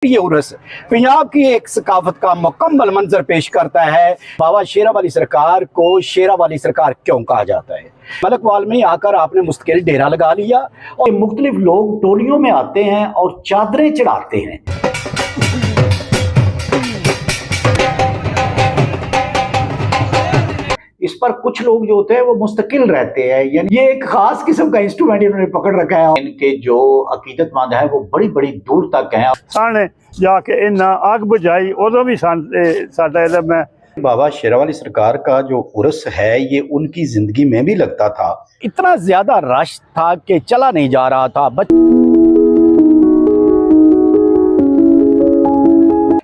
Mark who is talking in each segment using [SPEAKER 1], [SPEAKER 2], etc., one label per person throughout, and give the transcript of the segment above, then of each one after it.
[SPEAKER 1] ये उर्स पंजाब की एक सकाफत का मुकम्मल मंजर पेश करता है। बाबा शेरा वाली सरकार को शेरा वाली सरकार क्यों कहा जाता है? मलकवाल में आकर आपने मुस्तकिल डेरा लगा लिया और मुख्तलिफ लोग टोलियों में आते हैं और चादरें चढ़ाते हैं। इस पर कुछ लोग जो होते हैं वो मुस्तकिल रहते हैं, यानी ये एक खास किस्म का इंस्ट्रूमेंट इन्होंने पकड़ रखा है। इनके जो अकीदतमंद है वो बड़ी बड़ी दूर तक हैं।
[SPEAKER 2] साने जाके इन्ना आग बुझाई उदों भी साडा इल्म है।
[SPEAKER 1] बाबा शेरा वाली सरकार का जो उर्स है ये उनकी जिंदगी में भी लगता था। इतना ज्यादा रश था कि चला नहीं जा रहा था।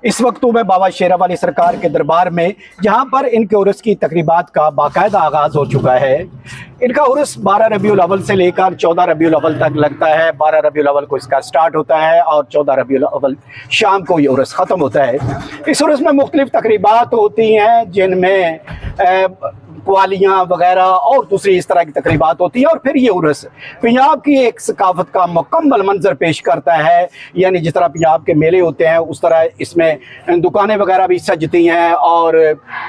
[SPEAKER 1] इस वक्त मैं बाबा शेरा वाली सरकार के दरबार में, जहां पर इनके उर्स की तकरीबात का बाकायदा आगाज हो चुका है। इनका उर्स 12 रबीउल अव्वल से लेकर 14 रबीउल अव्वल तक लगता है। 12 रबीउल अव्वल को इसका स्टार्ट होता है और 14 रबीउल अव्वल शाम को ये उर्स ख़त्म होता है। इस उर्स में मुख्तलिफ तकरीबात होती हैं, जिनमें कवालियाँ वगैरह और दूसरी इस तरह की तकरीबात होती है। और फिर ये उर्स पंजाब की एक सकाफत का मुकम्मल मंजर पेश करता है। यानी जिस तरह पंजाब के मेले होते हैं उस तरह इसमें दुकानें वगैरह भी सजती हैं और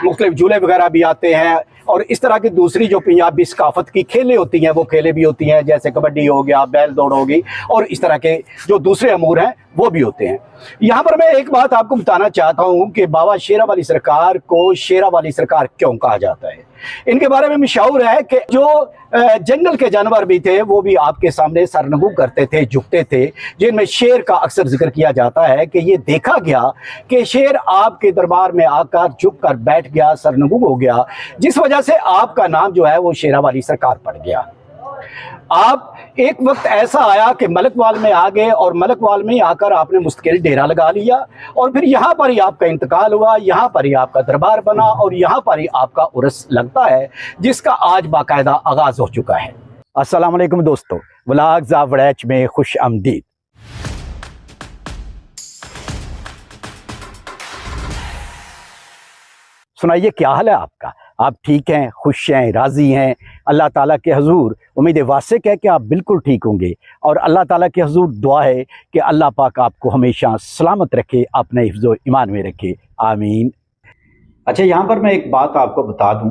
[SPEAKER 1] मुख्तलिफ झूले वगैरह भी आते हैं। और इस तरह की दूसरी जो पंजाबी सकाफत की खेलें होती हैं वो खेलें भी होती हैं, जैसे कबड्डी हो गया, बैल दौड़ होगी और इस तरह के जो दूसरे अमूर हैं वो भी होते हैं। यहाँ पर मैं एक बात आपको बताना चाहता हूँ कि बाबा शेरा वाली सरकार को शेरा वाली सरकार क्यों कहा जाता है। इनके बारे में मशहूर है कि जो जंगल के जानवर भी थे वो भी आपके सामने सरनगू करते थे, झुकते थे, जिनमें शेर का अक्सर जिक्र किया जाता है कि ये देखा गया कि शेर आपके दरबार में आकर झुक कर बैठ गया, सरनगू हो गया, जिस वजह से आपका नाम जो है वो शेरा वाली सरकार पड़ गया। आप एक वक्त ऐसा आया कि मलकवाल में आ गए और मलकवाल में आकर आपने मुस्तकिल डेरा लगा लिया और फिर यहाँ पर ही आपका इंतकाल हुआ, यहाँ पर ही आपका दरबार बना और यहाँ पर ही आपका उर्स लगता है, जिसका आज बाकायदा आगाज हो चुका है। अस्सलाम वालेकुम दोस्तों, व्लॉग ज़ावड़ैच में खुश आमदीद। सुनाइए, क्या हाल है आपका? आप ठीक हैं, खुश हैं, राज़ी हैं? अल्लाह ताला के हजूर उम्मीद वासिक है कि आप बिल्कुल ठीक होंगे और अल्लाह ताला के हजूर दुआ है कि अल्लाह पाक आपको हमेशा सलामत रखे, अपने हिफ्ज़ो ईमान में रखे, आमीन। अच्छा, यहाँ पर मैं एक बात आपको बता दूँ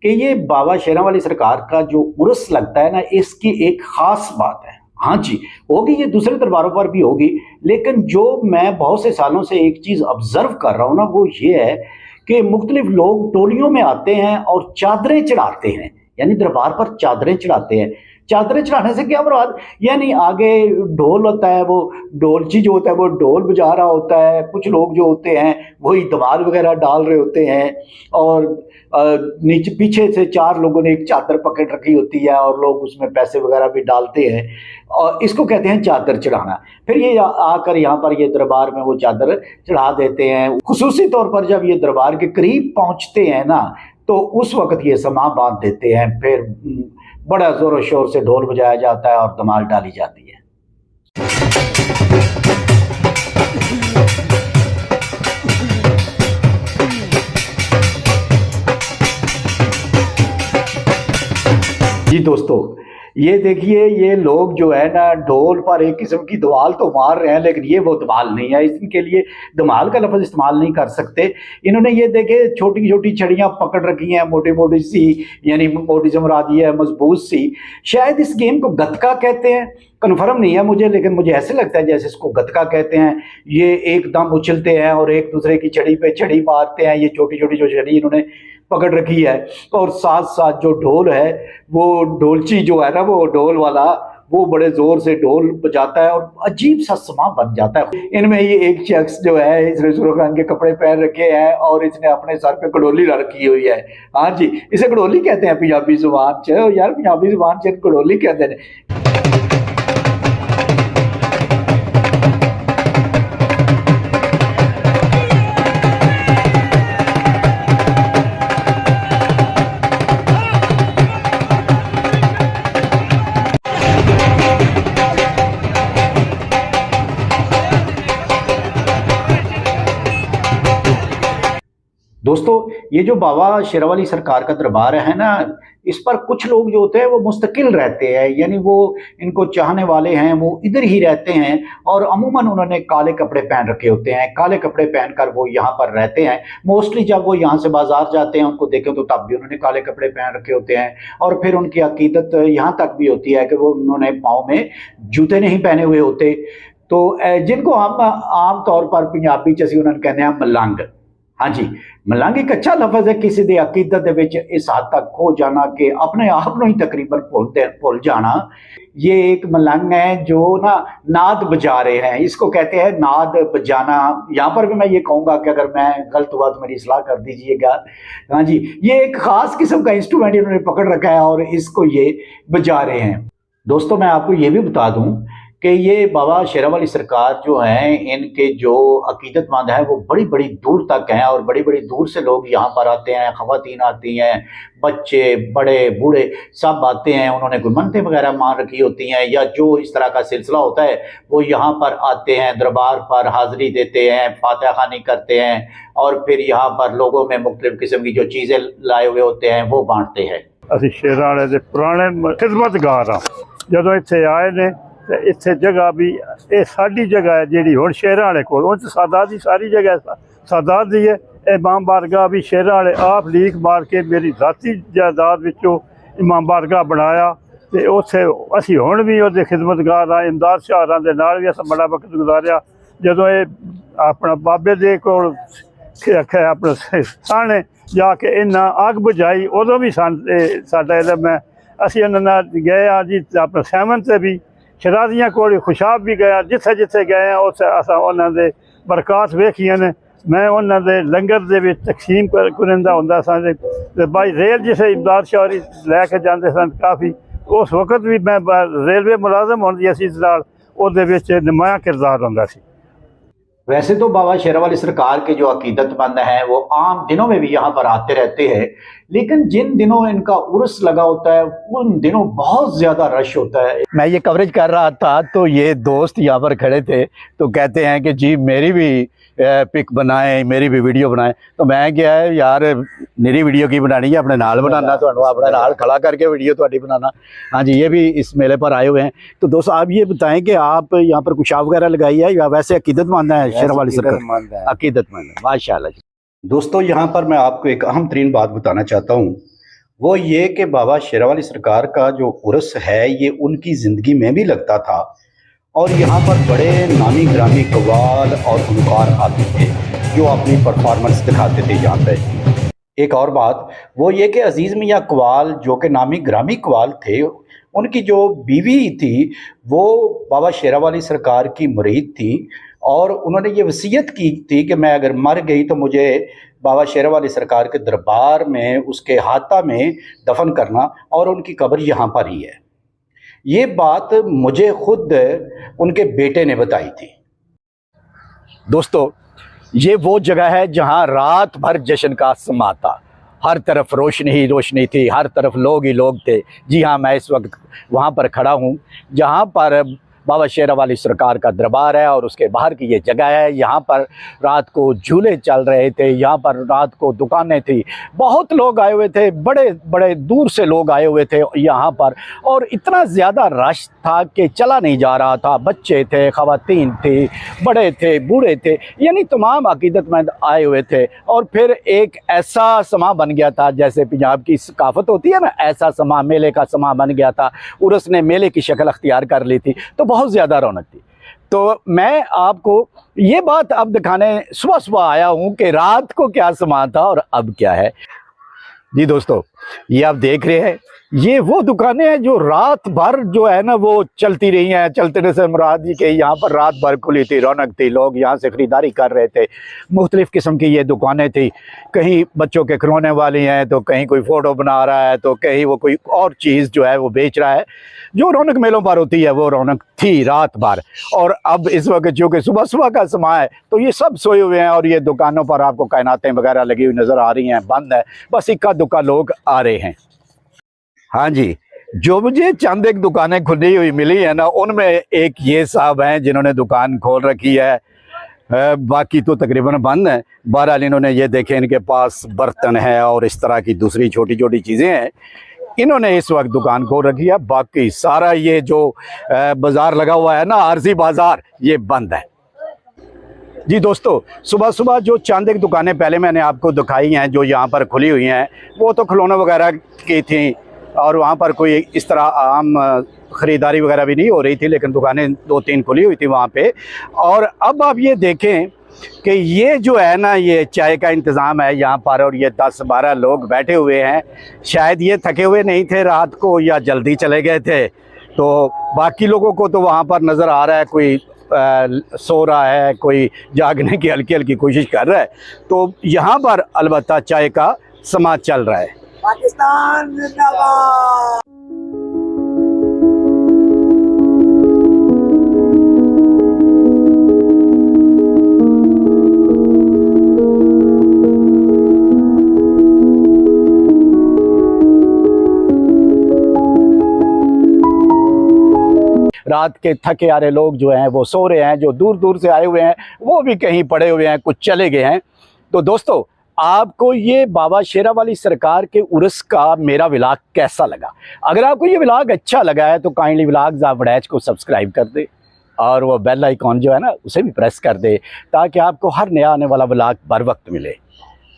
[SPEAKER 1] कि ये बाबा शेरा वाली सरकार का जो उर्स लगता है ना, इसकी एक ख़ास बात है। हाँ जी, होगी, ये दूसरे दरबारों पर भी होगी, लेकिन जो मैं बहुत से सालों से एक चीज़ ऑब्ज़र्व कर रहा हूँ ना, वो ये है कि मुख्तलिफ लोग टोलियों में आते हैं और चादरें चढ़ाते हैं, यानी दरबार पर चादरें चढ़ाते हैं। चादरें चढ़ाने से क्या मुराद, यानी आगे ढोल होता है, वो ढोलची जो होता है वो ढोल बजा रहा होता है, कुछ लोग जो होते हैं वही धमाल वगैरह डाल रहे होते हैं और नीचे पीछे से चार लोगों ने एक चादर पकड़ रखी होती है और लोग उसमें पैसे वगैरह भी डालते हैं और इसको कहते हैं चादर चढ़ाना। फिर ये आकर यहाँ पर ये दरबार में वो चादर चढ़ा देते हैं। खुसूसी तौर पर जब ये दरबार के करीब पहुँचते हैं ना तो उस वक्त ये समा बांध देते हैं, फिर बड़ा जोर शोर से ढोल बजाया जाता है और धमाल डाली जाती है। जी दोस्तों, ये देखिए, ये लोग जो है ना ढोल पर एक किस्म की धमाल तो मार रहे हैं, लेकिन ये वो धमाल नहीं है। इनके लिए धमाल का लफ्ज़ इस्तेमाल नहीं कर सकते। इन्होंने ये देखे छोटी छोटी छड़ियाँ पकड़ रखी हैं, मोटी मोटी सी, यानी मोटी से मुराद ये है मजबूत सी। शायद इस गेम को गतका कहते हैं, कन्फर्म नहीं है मुझे, लेकिन मुझे ऐसे लगता है जैसे इसको गतका कहते हैं। ये एकदम उछलते हैं और एक दूसरे की छड़ी पे छड़ी मारते हैं। ये छोटी छोटी जो छड़ी इन्होंने पकड़ रखी है और साथ साथ जो ढोल है वो ढोलची जो है ना, वो ढोल वाला वो बड़े जोर से ढोल बजाता है और अजीब सा समा बन जाता है। इनमें ये एक शख्स जो है इसने सुर्ख रंग के कपड़े पहन रखे हैं और इसने अपने सर पे कड़ोली रखी हुई है। हाँ जी, इसे कड़ोली कहते हैं पंजाबी जुबान च, यार पंजाबी जुबान च कड़ोली कहते हैं। दोस्तों, ये जो बाबा शेरा वाली सरकार का दरबार है ना, इस पर कुछ लोग जो होते हैं वो मुस्तकिल रहते हैं, यानी वो इनको चाहने वाले हैं वो इधर ही रहते हैं और अमूमन उन्होंने काले कपड़े पहन रखे होते हैं, काले कपड़े पहनकर वो यहाँ पर रहते हैं। मोस्टली जब वो यहाँ से बाजार जाते हैं उनको देखें तो तब भी उन्होंने काले कपड़े पहन रखे होते हैं। और फिर उनकी अकीदत यहाँ तक भी होती है कि वो उन्होंने पाँव में जूते नहीं पहने हुए होते। तो जिनको हम आम तौर पर पंजाबी च उन्होंने कहते हैं मलंग। हाँ जी, मलंग एक अच्छा लफज है, किसी की अकीदत दे विच इस हद तक खो जाना कि अपने आप को ही तकरीबन भुल जाना। ये एक मलंग है जो ना नाद बजा रहे हैं, इसको कहते हैं नाद बजाना। यहाँ पर भी मैं ये कहूँगा कि अगर मैं गलत हुआ तो मेरी इस्लाह कर दीजिएगा। हाँ जी, ये एक खास किस्म का इंस्ट्रूमेंट इन्होंने पकड़ रखा है और इसको ये बजा रहे हैं। दोस्तों मैं आपको ये भी बता दूं कि ये बाबा शेरावाली अली सरकार जो हैं, इनके जो अकीदतमंद हैं वो बड़ी बड़ी दूर तक हैं और बड़ी बड़ी दूर से लोग यहाँ पर आते हैं, ख़वातीन आती हैं, बच्चे बड़े बूढ़े सब आते हैं। उन्होंने कोई मन्नतें वगैरह मान रखी होती हैं या जो इस तरह का सिलसिला होता है वो यहाँ पर आते हैं, दरबार पर हाज़िरी देते हैं, फातिहा खानी करते हैं और फिर यहाँ पर लोगों में मुख्तलिफ किस्म की जो चीज़ें लाए हुए होते हैं वो बांटते हैं।
[SPEAKER 2] ਅਸੀਂ ਸ਼ੇਰਾਂ ਵਾਲੇ ਦੇ ਪੁਰਾਣੇ ਖਿਦਮਤਗਾਰ ਹਾਂ। ਜਦੋਂ ਇੱਥੇ ਆਏ ਨੇ ਤੇ ਇੱਥੇ ਜਗ੍ਹਾ ਵੀ ਇਹ ਸਾਡੀ ਜਗ੍ਹਾ ਹੈ ਜਿਹੜੀ ਹੁਣ ਸ਼ੇਰਾਂ ਵਾਲੇ ਕੋਲ, ਉਹ 'ਚ ਸਾਦਾਤ ਦੀ ਸਾਰੀ ਜਗ੍ਹਾ ਸਾਦਾਤ ਦੀ ਹੈ। ਇਮਾਮ ਬਾਰਗਾਹ ਵੀ ਸ਼ੇਰਾਂ ਵਾਲੇ ਆਪ ਲੀਕ ਮਾਰ ਕੇ ਮੇਰੀ ਜ਼ਾਤੀ ਜਾਇਦਾਦ ਵਿੱਚੋਂ ਇਮਾਮ ਬਾਰਗਾਹ ਬਣਾਇਆ ਤੇ ਉੱਥੇ ਅਸੀਂ ਹੁਣ ਵੀ ਉਹਦੇ ਖਿਦਮਤਗਾਰ ਆ। ਇਮਦਾਦ ਸ਼ਾਹਰਾਂ ਦੇ ਨਾਲ ਵੀ ਅਸੀਂ ਬੜਾ ਵਕਤ ਗੁਜ਼ਾਰਿਆ। ਜਦੋਂ ਇਹ ਆਪਣਾ ਬਾਬੇ ਦੇ ਕੋਲ ਰੱਖਿਆ ਆਪਣੇ ਸਾਹਣੇ ਜਾ ਕੇ ਇਹਨਾਂ ਅੱਗ ਬੁਝਾਈ, ਉਦੋਂ ਵੀ ਸਾਡਾ ਇਲਮ ਹੈ। ਅਸੀਂ ਇਹਨਾਂ ਨਾਲ ਗਏ ਆ ਜੀ ਆਪਣੇ ਸਹਿਮਨ 'ਤੇ ਵੀ, ਸ਼ਰਾਜ਼ੀਆਂ ਕੋਲ ਖੁਸ਼ਾਬ ਵੀ ਗਿਆ, ਜਿੱਥੇ ਜਿੱਥੇ ਗਏ ਆ ਉੱਥੇ ਅਸਾਂ ਉਹਨਾਂ ਦੇ ਬਰਕਾਤ ਵੇਖੀਆਂ ਨੇ। ਮੈਂ ਉਹਨਾਂ ਦੇ ਲੰਗਰ ਦੇ ਵਿੱਚ ਤਕਸੀਮ ਕਰਿੰਦਾ ਹੁੰਦਾ ਸਾਂ ਤੇ ਬਾਈ ਰੇਲ ਜਿਸੇ ਇਮਦਾਦ ਸ਼ਾਹਰੀ ਲੈ ਕੇ ਜਾਂਦੇ ਸਨ ਕਾਫੀ, ਉਸ ਵਕਤ ਵੀ ਮੈਂ रेलवे मुलाਜ਼ਮ ਹੋਣ ਦੀ ਅਸੀਂ ਨਾਲ ਉਹਦੇ ਵਿੱਚ ਨੁਮਾਇਆ किरदार ਹੁੰਦਾ ਸੀ।
[SPEAKER 1] वैसे तो बाबा शेरावाली सरकार के जो अकीदतमंद हैं वो आम दिनों में भी यहाँ पर आते रहते हैं, लेकिन जिन दिनों इनका उर्स लगा होता है उन दिनों बहुत ज़्यादा रश होता है। मैं ये कवरेज कर रहा था तो ये दोस्त यहाँ पर खड़े थे तो कहते हैं कि जी मेरी भी पिक बनाएं, मेरी भी वीडियो बनाएं। तो मैं क्या है यार, मेरी वीडियो की बनानी है, अपने नाल बनाना, तो अपने नाल खड़ा करके वीडियो तो बनाना। हाँ जी, ये भी इस मेले पर आए हुए हैं। तो दोस्तों आप ये बताएं कि आप यहाँ पर कुशाब वगैरह लगाई है या वैसे अकीदतमंद है शेरावाली सरकार? अकीदतमंद है, माशाल्लाह जी। दोस्तों यहाँ पर मैं आपको एक अहम तरीन बात बताना चाहता हूँ, वो ये कि बाबा शेरावाली सरकार का जो उर्स है ये उनकी ज़िंदगी में भी लगता था और यहाँ पर बड़े नामी ग्रामी कव्वाल और गुलकार आते थे जो अपनी परफॉर्मेंस दिखाते थे यहाँ पे। एक और बात वो ये कि अजीज़ मियाँ कव्वाल जो कि नामी ग्रामी कव्वाल थे, उनकी जो बीवी थी वो बाबा शेरावाली सरकार की मुरीद थी और उन्होंने ये वसीयत की थी कि मैं अगर मर गई तो मुझे बाबा शेरावाली सरकार के दरबार में उसके हाथा में दफन करना और उनकी कब्र यहाँ पर ही है। ये बात मुझे खुद उनके बेटे ने बताई थी। दोस्तों ये वो जगह है जहाँ रात भर जश्न का समा था, हर तरफ रोशनी ही रोशनी थी, हर तरफ लोग ही लोग थे। जी हाँ, मैं इस वक्त वहाँ पर खड़ा हूँ जहाँ पर बाबा शेरावाली सरकार का दरबार है और उसके बाहर की ये जगह है। यहाँ पर रात को झूले चल रहे थे, यहाँ पर रात को दुकानें थी, बहुत लोग आए हुए थे, बड़े बड़े दूर से लोग आए हुए थे यहाँ पर और इतना ज़्यादा रश था कि चला नहीं जा रहा था। बच्चे थे, ख़वातीन थी, बड़े थे, बूढ़े थे, यानी तमाम अकीदतमंद आए हुए थे। और फिर एक ऐसा समा बन गया था, जैसे पंजाब की सकाफत होती है ना, ऐसा समा, मेले का समा बन गया था। उर्स ने मेले की शक्ल अख्तियार कर ली थी, तो बहुत ज़्यादा रौनक थी। तो मैं आपको ये बात अब दिखाने सुबह सुबह आया हूँ कि रात को क्या समा था और अब क्या है। जी दोस्तों, ये आप देख रहे हैं, ये वो दुकानें हैं जो रात भर जो है ना वो चलती रही हैं। चलते से मुराद जी के यहाँ पर रात भर खुली थी, रौनक थी, लोग यहाँ से ख़रीदारी कर रहे थे। मुख्तलिफ़ किस्म की ये दुकानें थी, कहीं बच्चों के खिलौने वाली हैं तो कहीं कोई फ़ोटो बना रहा है तो कहीं वो कोई और चीज़ जो है वो बेच रहा है। जो रौनक मेलों पर होती है वो रौनक थी रात भर। और अब इस वक्त चूँकि सुबह सुबह का समय है तो ये सब सोए हुए हैं और ये दुकानों पर आपको कायनातें वगैरह लगी हुई नज़र आ रही हैं, बंद है, बस इक्का दुक्का लोग आ रहे हैं। हाँ जी, जो मुझे चंद एक दुकानें खुली हुई मिली है ना, उनमें एक ये साहब हैं जिन्होंने दुकान खोल रखी है, बाकी तो तकरीबन बंद है। बहरहाल इन्होंने ये देखे, इनके पास बर्तन है और इस तरह की दूसरी छोटी छोटी चीज़ें हैं इन्होंने इस वक्त दुकान खोल रखी है। बाकी सारा ये जो बाजार लगा हुआ है ना, आरजी बाजार, ये बंद है। जी दोस्तों, सुबह सुबह जो चंद एक दुकानें पहले मैंने आपको दिखाई हैं जो यहाँ पर खुली हुई हैं, वो तो खिलौने वगैरह की थी और वहाँ पर कोई इस तरह आम ख़रीदारी वगैरह भी नहीं हो रही थी, लेकिन दुकानें 2-3 खुली हुई थी वहाँ पे। और अब आप ये देखें कि ये जो है ना, ये चाय का इंतज़ाम है यहाँ पर और ये 10-12 लोग बैठे हुए हैं। शायद ये थके हुए नहीं थे रात को या जल्दी चले गए थे, तो बाकी लोगों को तो वहाँ पर नज़र आ रहा है कोई सो रहा है, कोई जागने की हल्की हल्की कोशिश कर रहा है। तो यहाँ पर अलबत्ता चाय का समाज चल रहा है।
[SPEAKER 3] पाकिस्तान जिंदाबाद।
[SPEAKER 1] रात के थके हारे लोग जो हैं वो सो रहे हैं, जो दूर दूर से आए हुए हैं वो भी कहीं पड़े हुए हैं, कुछ चले गए हैं। तो दोस्तों, आपको ये बाबा शेरा वाली सरकार के उर्स का मेरा व्लॉग कैसा लगा? अगर आपको ये व्लॉग अच्छा लगा है तो काइंडली व्लॉग्स ऑफ वड़ैच को सब्सक्राइब कर दे और वो बेल आइकॉन जो है ना उसे भी प्रेस कर दे, ताकि आपको हर नया आने वाला व्लॉग बर वक्त मिले।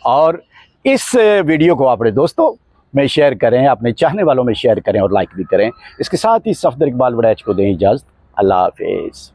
[SPEAKER 1] और इस वीडियो को अपने दोस्तों में शेयर करें, अपने चाहने वालों में शेयर करें और लाइक भी करें। इसके साथ ही सफदर इकबाल वड़ैच को दें इजाज़त। अल्लाह हाफिज़।